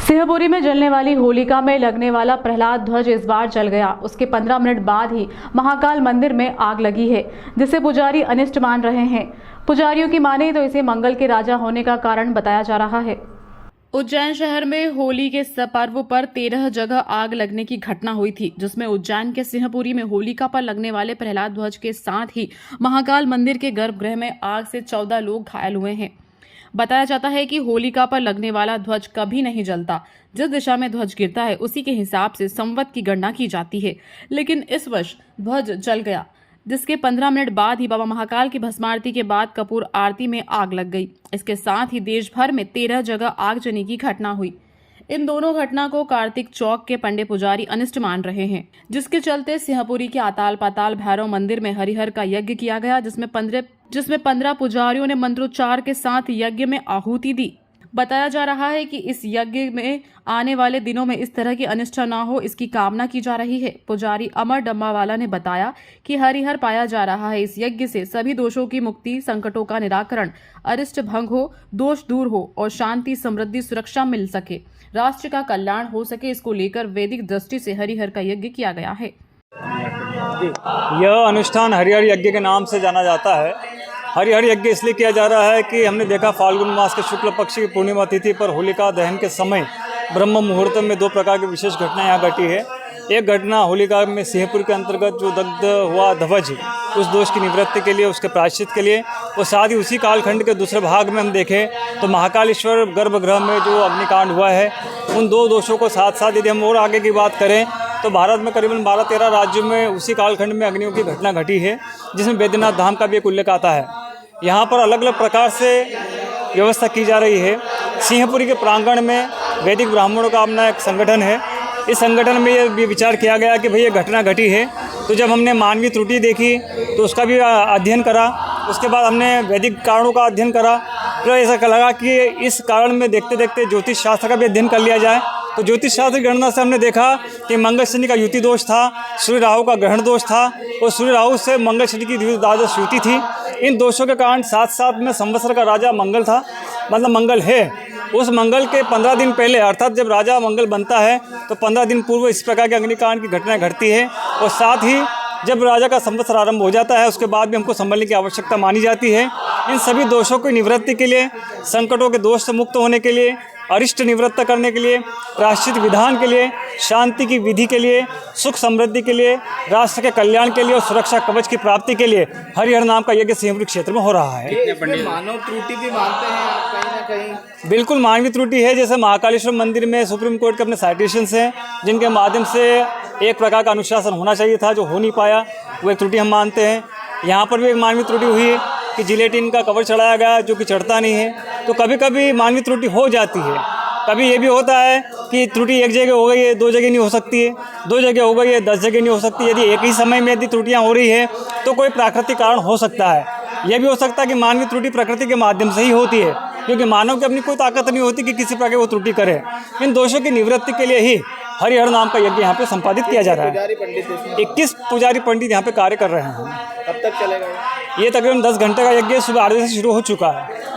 सिंहपुरी में जलने वाली होलिका में लगने वाला प्रहलाद ध्वज इस बार जल गया। उसके 15 मिनट बाद ही महाकाल मंदिर में आग लगी है, जिसे पुजारी अनिष्ट मान रहे हैं। पुजारियों की माने तो इसे मंगल के राजा होने का कारण बताया जा रहा है। उज्जैन शहर में होली के पर्व पर 13 जगह आग लगने की घटना हुई थी, जिसमें उज्जैन के सिंहपुरी में होलिका पर लगने वाले प्रहलाद ध्वज के साथ ही महाकाल मंदिर के गर्भगृह में आग से 14 लोग घायल हुए हैं। बताया जाता है कि होलिका पर लगने वाला ध्वज कभी नहीं जलता। जिस दिशा में ध्वज गिरता है उसी के हिसाब से संवत की गणना की जाती है, लेकिन इस वर्ष ध्वज जल गया, जिसके 15 मिनट बाद ही बाबा महाकाल की भस्मारती के बाद कपूर आरती में आग लग गई। इसके साथ ही देश भर में 13 जगह आगजनी की घटना हुई। इन दोनों घटना को कार्तिक चौक के पंडे पुजारी अनिष्ट मान रहे हैं, जिसके चलते सिंहपुरी के आताल पाताल भैरव मंदिर में हरिहर का यज्ञ किया गया, जिसमें 15 पुजारियों ने मंत्रोच्चार के साथ यज्ञ में आहुति दी। बताया जा रहा है कि इस यज्ञ में आने वाले दिनों में इस तरह की अनिष्टा न हो, इसकी कामना की जा रही है। पुजारी अमर डम्बावाला ने बताया कि हरिहर पाया जा रहा है। इस यज्ञ से सभी दोषों की मुक्ति, संकटों का निराकरण, अरिष्ट भंग हो, दोष दूर हो और शांति, समृद्धि, सुरक्षा मिल सके, राष्ट्र का कल्याण हो सके, इसको लेकर वैदिक दृष्टि से हरिहर का यज्ञ किया गया है। यह अनुष्ठान हरिहर यज्ञ के नाम से जाना जाता है। हरिहर यज्ञ इसलिए किया जा रहा है कि हमने देखा फाल्गुन मास के शुक्ल पक्ष की पूर्णिमा तिथि पर होलिका दहन के समय ब्रह्म मुहूर्त में 2 प्रकार की विशेष घटना यहाँ घटी है। एक घटना होलिका में सिंहपुर के अंतर्गत जो दग्ध हुआ ध्वज, उस दोष की निवृत्ति के लिए, उसके प्रायश्चित के लिए, और साथ ही उसी कालखंड के दूसरे भाग में हम देखें तो महाकालेश्वर गर्भगृह में जो अग्निकांड हुआ है, उन 2 दोषों को साथ साथ यदि हम और आगे की बात करें तो भारत में करीबन 12-13 राज्यों में उसी कालखंड में अग्नियों की घटना घटी है, जिसमें बैद्यनाथ धाम का भी एक उल्लेख आता है। यहाँ पर अलग अलग प्रकार से व्यवस्था की जा रही है। सिंहपुरी के प्रांगण में वैदिक ब्राह्मणों का अपना एक संगठन है। इस संगठन में ये भी विचार किया गया कि भाई ये घटना घटी है, तो जब हमने मानवीय त्रुटि देखी तो उसका भी अध्ययन करा। उसके बाद हमने वैदिक कारणों का अध्ययन करा। तो ऐसा लगा कि इस कारण में देखते देखते ज्योतिष शास्त्र का भी अध्ययन कर लिया जाए। तो ज्योतिष शास्त्र की गणना से हमने देखा कि मंगल शनि का युति दोष था, सूर्य राहु का ग्रहण दोष था, और सूर्य राहु से मंगल शनि की द्वादश युति थी। इन दोषों के कारण साथ साथ में संवत्सर का राजा मंगल था, मतलब मंगल है। उस मंगल के 15 दिन पहले, अर्थात जब राजा मंगल बनता है तो 15 दिन पूर्व इस प्रकार के अग्निकांड की घटनाएं घटती है। और साथ ही जब राजा का संवत्सर आरंभ हो जाता है उसके बाद भी हमको संभलने की आवश्यकता मानी जाती है। इन सभी दोषों की निवृत्ति के लिए, संकटों के दोष से मुक्त होने के लिए, अरिष्ट निवृत्त करने के लिए, प्रायश्चित विधान के लिए, शांति की विधि के लिए, सुख समृद्धि के लिए, राष्ट्र के कल्याण के लिए और सुरक्षा कवच की प्राप्ति के लिए हरिहर नाम का यज्ञ सिंहपुरी क्षेत्र में हो रहा है। मानव त्रुटि भी मानते हैं आप कहीं ना कहीं? बिल्कुल मानवीय त्रुटि है। जैसे महाकालेश्वर मंदिर में सुप्रीम कोर्ट के अपने साइटेशंस हैं, जिनके माध्यम से एक प्रकार का अनुशासन होना चाहिए था, जो हो नहीं पाया, वो एक त्रुटि हम मानते हैं। यहाँ पर भी एक मानवीय त्रुटि हुई है कि जिलेटिन का कवर चढ़ाया गया जो कि चढ़ता नहीं है। तो कभी कभी मानवीय त्रुटि हो जाती है। कभी ये भी होता है कि त्रुटि एक जगह हो गई है, 2 जगह नहीं हो सकती है, 2 जगह हो गई है, 10 जगह नहीं हो सकती। यदि एक ही समय में यदि त्रुटियाँ हो रही है तो कोई प्राकृतिक कारण हो सकता है। यह भी हो सकता है कि मानवीय त्रुटि प्रकृति के माध्यम से ही होती है, क्योंकि मानव की अपनी कोई ताकत नहीं होती कि किसी प्रकार वो त्रुटि करे। इन दोषों की निवृत्ति के लिए ही हरिहर नाम का यज्ञ यहाँ पे संपादित किया जा रहा है। 21 पुजारी पंडित यहाँ पे कार्य कर रहे हैं। कब तक चलेगा ये तकरीबन 10 घंटे का यज्ञ सुबह 8 बजे से शुरू हो चुका है।